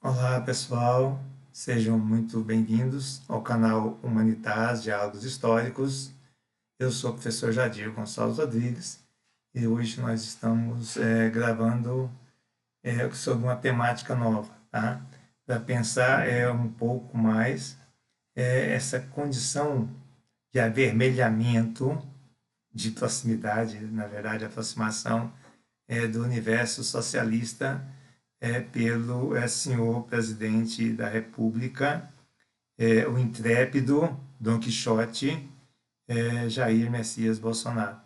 Olá pessoal, sejam muito bem-vindos ao canal Humanitas Diálogos Históricos. Eu sou o professor Jadir Gonçalves Rodrigues e hoje nós estamos gravando sobre uma temática nova, tá? Para pensar um pouco mais essa condição de avermelhamento, de proximidade, na verdade, aproximação do universo socialista pelo senhor presidente da República, o intrépido Dom Quixote, Jair Messias Bolsonaro.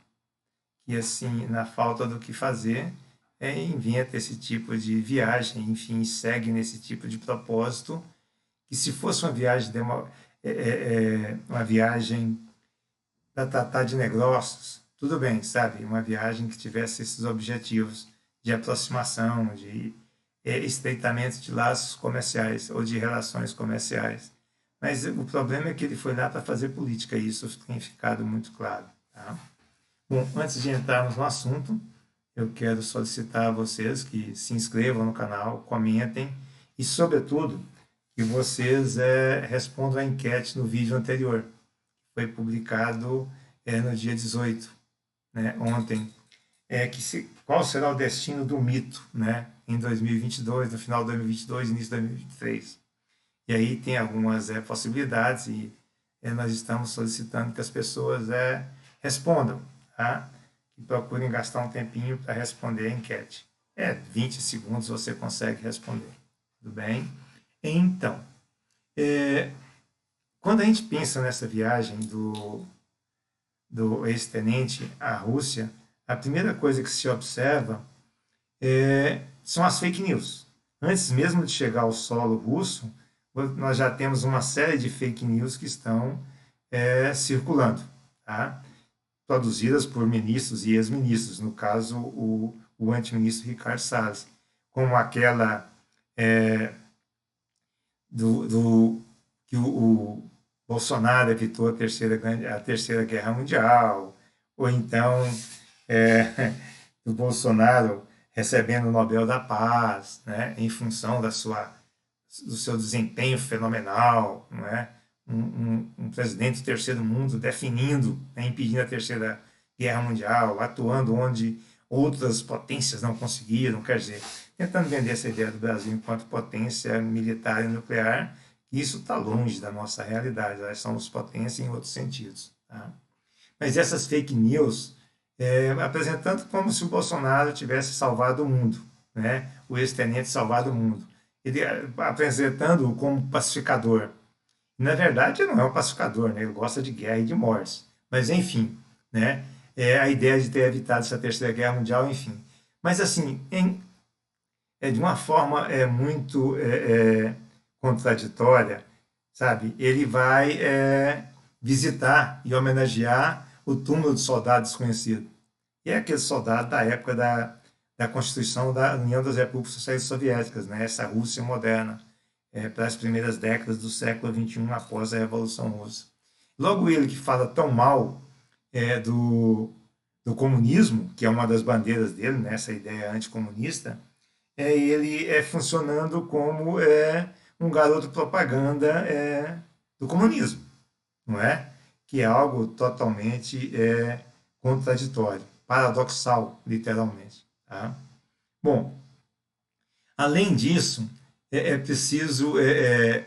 Que, assim, na falta do que fazer, inventa esse tipo de viagem, enfim, segue nesse tipo de propósito, que se fosse uma viagem para tratar de negócios, tudo bem, sabe? Uma viagem que tivesse esses objetivos de aproximação, de estreitamento de laços comerciais ou de relações comerciais. Mas o problema é que ele foi lá para fazer política, e isso tem ficado muito claro. Tá? Bom, antes de entrarmos no assunto, eu quero solicitar a vocês que se inscrevam no canal, comentem e, sobretudo, que vocês respondam a enquete no vídeo anterior, que foi publicado no dia 18, né, ontem, qual será o destino do mito, né, em 2022, no final de 2022, início de 2023. E aí tem algumas possibilidades e nós estamos solicitando que as pessoas respondam, tá? Que procurem gastar um tempinho para responder a enquete. 20 segundos você consegue responder, tudo bem? Então, quando a gente pensa nessa viagem do ex-tenente à Rússia, a primeira coisa que se observa são as fake news. Antes mesmo de chegar ao solo russo, nós já temos uma série de fake news que estão circulando, tá? Produzidas por ministros e ex-ministros, no caso o antiministro Ricardo Salles, como aquela que o Bolsonaro evitou a terceira Guerra Mundial, ou então o Bolsonaro recebendo o Nobel da Paz, né, em função do seu desempenho fenomenal, não é? Um presidente do terceiro mundo definindo, né, impedindo a terceira guerra mundial, atuando onde outras potências não conseguiram, quer dizer, tentando vender essa ideia do Brasil enquanto potência militar e nuclear, isso está longe da nossa realidade, nós somos potência em outros sentidos. Tá? Mas essas fake news apresentando como se o Bolsonaro tivesse salvado o mundo, né? O ex-tenente salvado o mundo. Ele apresentando-o como pacificador. Na verdade, ele não é um pacificador, né? Ele gosta de guerra e de mortes. Mas, enfim, né? A ideia de ter evitado essa terceira guerra mundial, enfim. Mas, assim, de uma forma muito contraditória, sabe? Ele vai visitar e homenagear o túmulo do soldado desconhecido. E é aquele soldado da época da Constituição da União das Repúblicas Socialistas Soviéticas, né? Essa Rússia moderna, para as primeiras décadas do século XXI, após a Revolução Russa. Logo ele que fala tão mal do comunismo, que é uma das bandeiras dele, né? Essa ideia anticomunista, ele funcionando como um garoto propaganda do comunismo, não é? Que é algo totalmente contraditório, paradoxal, literalmente. Tá? Bom, além disso, é preciso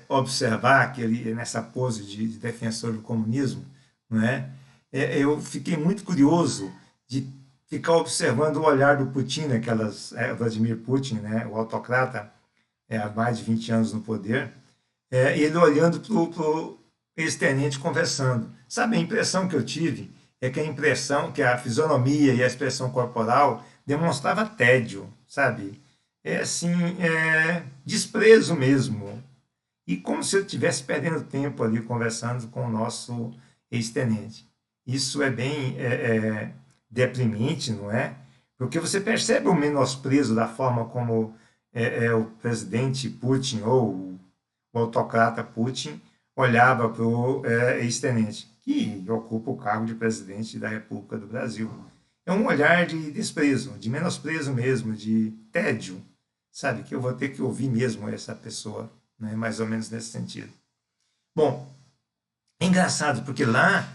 observar que ele, nessa pose de defensor do comunismo, não é? Eu fiquei muito curioso de ficar observando o olhar do Putin, Vladimir Putin, né, o autocrata, há mais de 20 anos no poder, ele olhando para o ex-tenente conversando. Sabe, a impressão que eu tive é que a fisionomia e a expressão corporal demonstrava tédio, sabe? Assim, desprezo mesmo. E como se eu estivesse perdendo tempo ali conversando com o nosso ex-tenente. Isso é bem deprimente, não é? Porque você percebe o menosprezo da forma como o presidente Putin ou o autocrata Putin olhava para o ex-tenente, que ocupa o cargo de presidente da República do Brasil. É um olhar de desprezo, de menosprezo mesmo, de tédio, sabe? Que eu vou ter que ouvir mesmo essa pessoa, né? Mais ou menos nesse sentido. Bom, é engraçado porque lá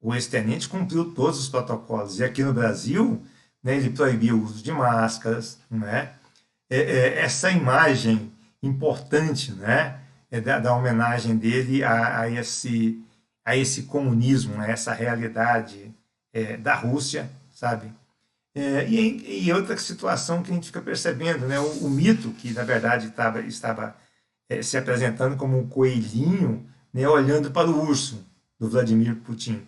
o ex-tenente cumpriu todos os protocolos. E aqui no Brasil, né, ele proibiu o uso de máscaras, né? Essa imagem importante, né, da homenagem dele a esse comunismo, a essa realidade da Rússia, sabe? E outra situação que a gente fica percebendo, né, o mito que na verdade estava se apresentando como um coelhinho, né, olhando para o urso do Vladimir Putin.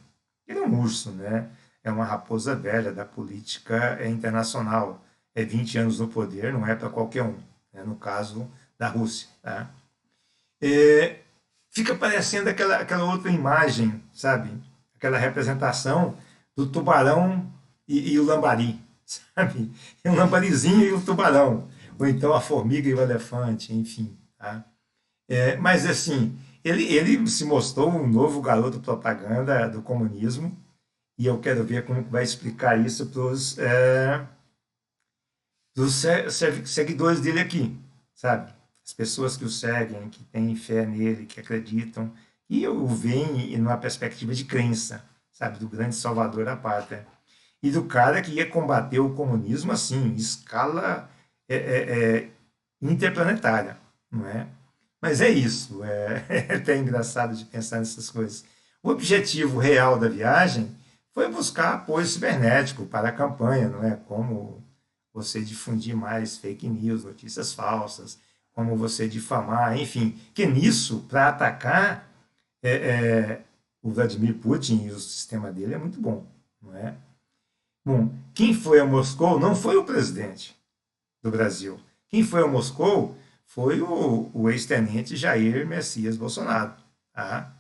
Ele é um urso, né? É uma raposa velha da política internacional. 20 anos no poder, não é para qualquer um, né? No caso da Rússia. Tá? Fica parecendo aquela outra imagem, sabe? Aquela representação do tubarão e o lambari, sabe? E o lambarizinho e o tubarão. Ou então a formiga e o elefante, enfim. Tá? Mas assim, ele se mostrou um novo garoto propaganda do comunismo e eu quero ver como vai explicar isso para os seguidores dele aqui, sabe? As pessoas que o seguem, que têm fé nele, que acreditam, e o veem numa perspectiva de crença, sabe? Do grande salvador da pátria. E do cara que ia combater o comunismo, assim, em escala interplanetária, não é? Mas é isso, é até engraçado de pensar nessas coisas. O objetivo real da viagem foi buscar apoio cibernético para a campanha, não é? Como você difundir mais fake news, notícias falsas, como você difamar, enfim. Que nisso, para atacar é, é, o Vladimir Putin e o sistema dele é muito bom, não é? Bom, quem foi a Moscou não foi o presidente do Brasil. Quem foi a Moscou foi o ex-tenente Jair Messias Bolsonaro. Tá?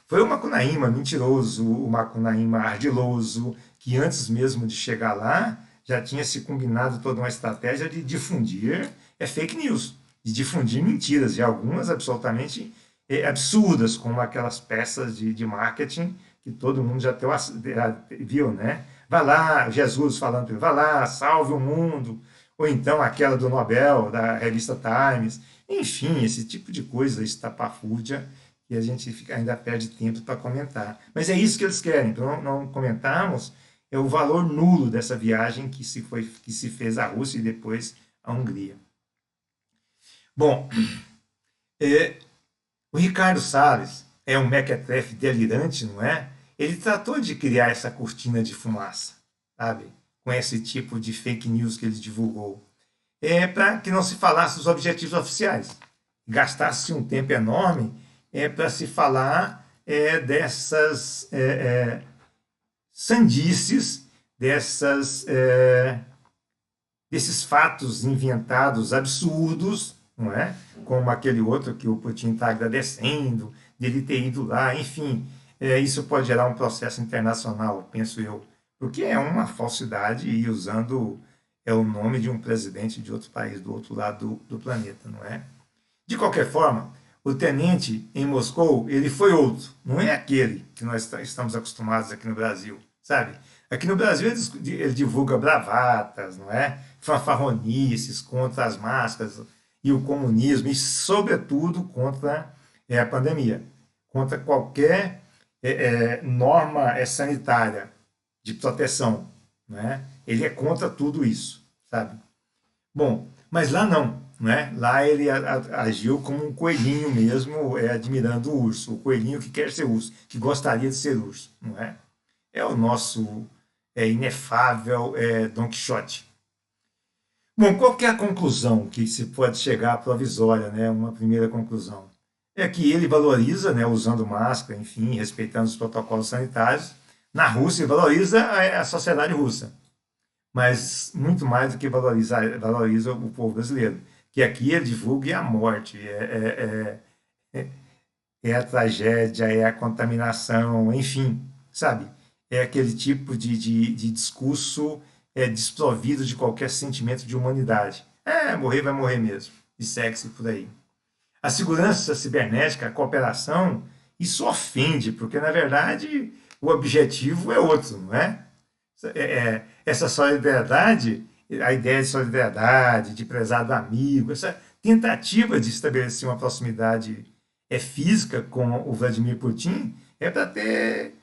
Foi o Macunaíma mentiroso, o Macunaíma ardiloso, que antes mesmo de chegar lá já tinha se combinado toda uma estratégia de difundir fake news, de difundir mentiras, e algumas absolutamente absurdas, como aquelas peças de marketing que todo mundo já viu, né? Vai lá, Jesus falando, vai lá, salve o mundo, ou então aquela do Nobel, da revista Times, enfim, esse tipo de coisa estapafúrdia que a gente ainda perde tempo para comentar. Mas é isso que eles querem, então não comentarmos o valor nulo dessa viagem que se fez à Rússia e depois à Hungria. Bom, o Ricardo Salles é um mequetrefe delirante, não é? Ele tratou de criar essa cortina de fumaça, sabe? Com esse tipo de fake news que ele divulgou. Para que não se falasse dos objetivos oficiais. Gastasse um tempo enorme para se falar dessas sandices, desses fatos inventados absurdos, não é? Como aquele outro que o Putin está agradecendo, dele ter ido lá, enfim. Isso pode gerar um processo internacional, penso eu, porque é uma falsidade e usando o nome de um presidente de outro país, do outro lado do planeta, não é? De qualquer forma, o tenente em Moscou, ele foi outro, não é aquele que nós estamos acostumados aqui no Brasil, sabe? Aqui no Brasil ele divulga bravatas, não é? Fanfarronices contra as máscaras e o comunismo e, sobretudo, contra a pandemia, contra qualquer norma sanitária de proteção, não é? Ele é contra tudo isso, sabe? Bom, mas lá não, né? Lá ele agiu como um coelhinho mesmo, admirando o urso, o coelhinho que quer ser urso, que gostaria de ser urso, não é? É o nosso inefável Don Quixote. Bom, qual que é a conclusão que se pode chegar provisória, né? Uma primeira conclusão é que ele valoriza, né, usando máscara, enfim, respeitando os protocolos sanitários. Na Rússia, valoriza a sociedade russa, mas muito mais do que valoriza o povo brasileiro, que aqui ele divulga a morte, a tragédia, é a contaminação, enfim, sabe? É aquele tipo de discurso desprovido de qualquer sentimento de humanidade. Morrer vai morrer mesmo, e segue-se por aí. A segurança cibernética, a cooperação, isso ofende, porque na verdade o objetivo é outro, não é? essa solidariedade, a ideia de solidariedade, de prezar do amigo, essa tentativa de estabelecer uma proximidade física com o Vladimir Putin é para ter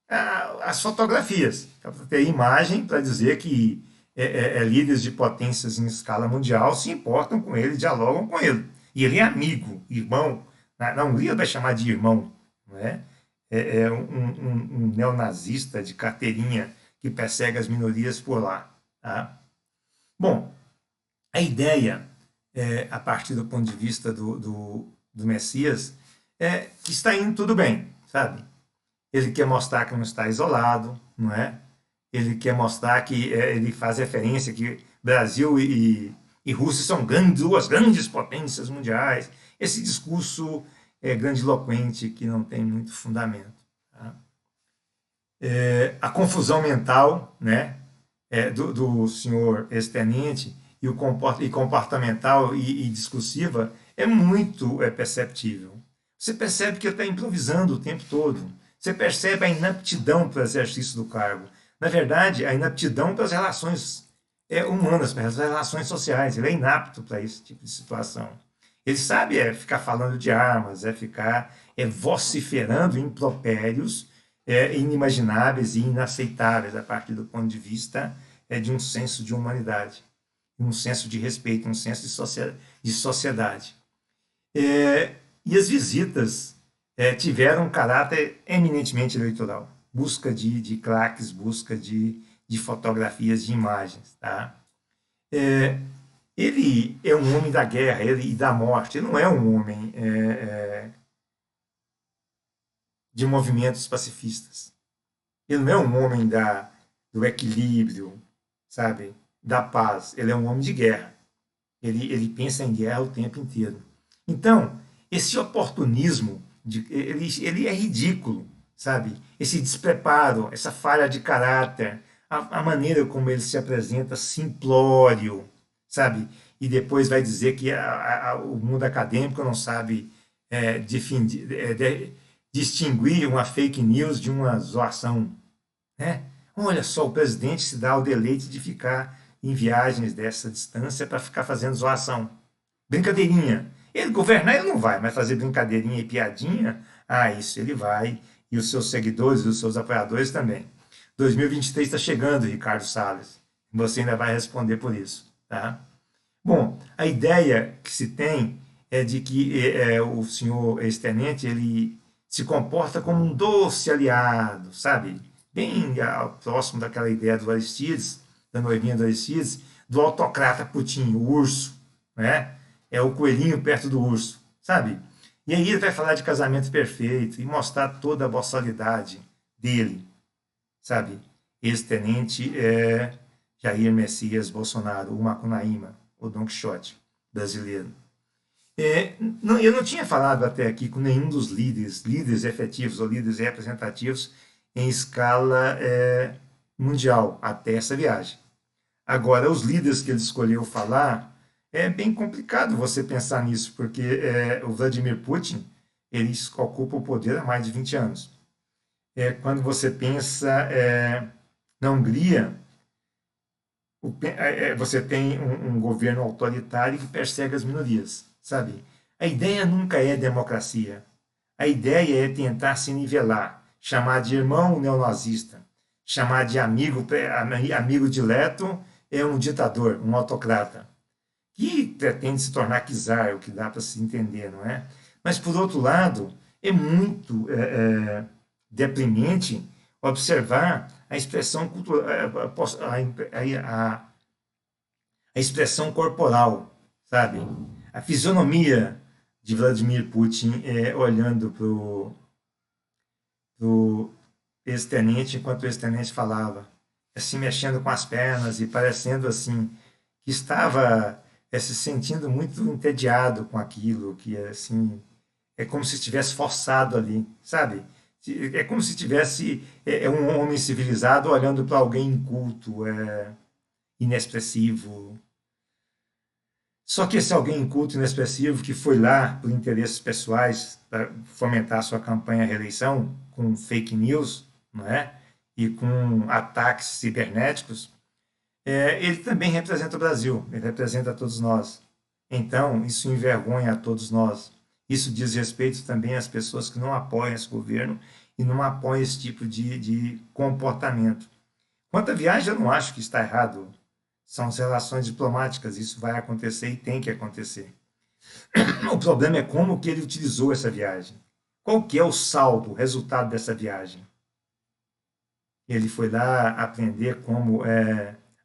as fotografias, é para ter imagem para dizer que líderes de potências em escala mundial se importam com ele, dialogam com ele. E ele é amigo, irmão. Na Hungria vai chamar de irmão, não é? Um neonazista de carteirinha que persegue as minorias por lá. Tá? Bom, a ideia, a partir do ponto de vista do Messias, é que está indo tudo bem, sabe? Ele quer mostrar que não está isolado, não é? Ele quer mostrar que ele faz referência que Brasil e Rússia são duas grandes potências mundiais. Esse discurso grandiloquente que não tem muito fundamento. Tá? A confusão mental, né, do senhor ex-tenente e comportamental e discursiva é muito perceptível. Você percebe que ele está improvisando o tempo todo. Você percebe a inaptidão para o exercício do cargo. Na verdade, a inaptidão para as relações humanas, para as relações sociais. Ele é inapto para esse tipo de situação. Ele sabe ficar falando de armas, ficar vociferando impropérios inimagináveis e inaceitáveis a partir do ponto de vista de um senso de humanidade, um senso de respeito, um senso de sociedade. E as visitas tiveram um caráter eminentemente eleitoral. Busca de claques, busca de fotografias, de imagens. Tá? Ele é um homem da guerra e da morte. Ele não é um homem de movimentos pacifistas. Ele não é um homem do equilíbrio, sabe, da paz. Ele é um homem de guerra. Ele pensa em guerra o tempo inteiro. Então, esse oportunismo, ele é ridículo, sabe? Esse despreparo, essa falha de caráter, a maneira como ele se apresenta simplório, sabe? E depois vai dizer que o mundo acadêmico não sabe distinguir uma fake news de uma zoação. Né? Olha só, o presidente se dá o deleite de ficar em viagens dessa distância para ficar fazendo zoação. Brincadeirinha. Ele governar ele não vai, mas fazer brincadeirinha e piadinha, isso ele vai. E os seus seguidores e os seus apoiadores também. 2023 está chegando, Ricardo Salles. Você ainda vai responder por isso. Tá? Bom, a ideia que se tem é de que o senhor ex-tenente ele se comporta como um doce aliado, sabe? Bem próximo daquela ideia do Aristides, da noivinha do Aristides, do autocrata Putin, o urso, né? É o coelhinho perto do urso, sabe? E aí ele vai falar de casamento perfeito e mostrar toda a boçalidade dele, sabe? Ex-tenente Jair Messias Bolsonaro, o Macunaíma, o Don Quixote brasileiro. Eu não tinha falado até aqui com nenhum dos líderes efetivos ou líderes representativos em escala mundial até essa viagem. Agora, os líderes que ele escolheu falar, é bem complicado você pensar nisso, porque o Vladimir Putin ele ocupa o poder há mais de 20 anos. Quando você pensa na Hungria, você tem um governo autoritário que persegue as minorias, sabe? A ideia nunca é democracia. A ideia é tentar se nivelar, chamar de irmão neonazista, chamar de amigo dileto um ditador, um autocrata, que pretende se tornar czar, o que dá para se entender, não é? Mas, por outro lado, é muito deprimente observar a expressão cultural, a expressão corporal, sabe? A fisionomia de Vladimir Putin olhando para o ex-tenente enquanto o ex-tenente falava, assim mexendo com as pernas e parecendo assim que estava se sentindo muito entediado com aquilo, que assim é como se estivesse forçado ali, sabe? É como se tivesse um homem civilizado olhando para alguém inculto, inexpressivo. Só que esse alguém inculto, inexpressivo, que foi lá por interesses pessoais para fomentar sua campanha à reeleição com fake news, não é? E com ataques cibernéticos, ele também representa o Brasil, ele representa todos nós. Então, isso envergonha a todos nós. Isso diz respeito também às pessoas que não apoiam esse governo e não apoiam esse tipo de comportamento. Quanto à viagem, eu não acho que está errado. São as relações diplomáticas, isso vai acontecer e tem que acontecer. O problema é como que ele utilizou essa viagem. Qual que é o saldo, o resultado dessa viagem? Ele foi lá aprender como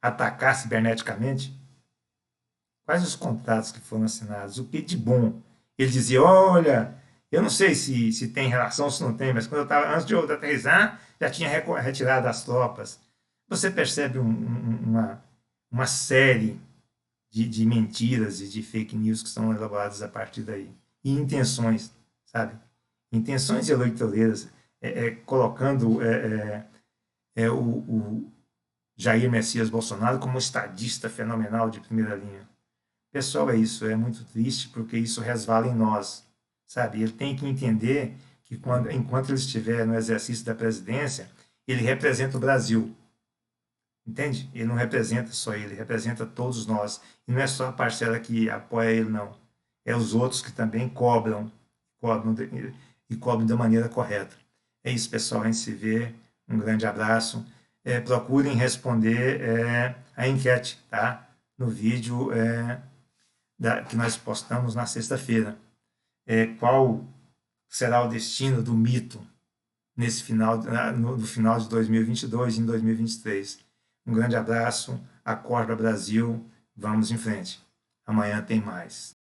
atacar ciberneticamente? Quais os contratos que foram assinados? O que de bom? Ele dizia, olha, eu não sei se tem relação ou se não tem, mas quando eu estava, antes de eu aterrissar, já tinha retirado as tropas. Você percebe uma série de mentiras e de fake news que são elaboradas a partir daí. E intenções, sabe? Intenções eleitoreiras, colocando o Jair Messias Bolsonaro como um estadista fenomenal de primeira linha. Pessoal, é isso, é muito triste porque isso resvala em nós, sabe? Ele tem que entender que enquanto ele estiver no exercício da presidência, ele representa o Brasil, entende? Ele não representa só ele representa todos nós. E não é só a parcela que apoia ele, não. É os outros que também cobram e cobram da maneira correta. É isso, pessoal, a gente se vê. Um grande abraço. Procurem responder a enquete, tá? No vídeo que nós postamos na sexta-feira. Qual será o destino do mito nesse final, no final de 2022 e em 2023? Um grande abraço, acorda Brasil, vamos em frente. Amanhã tem mais.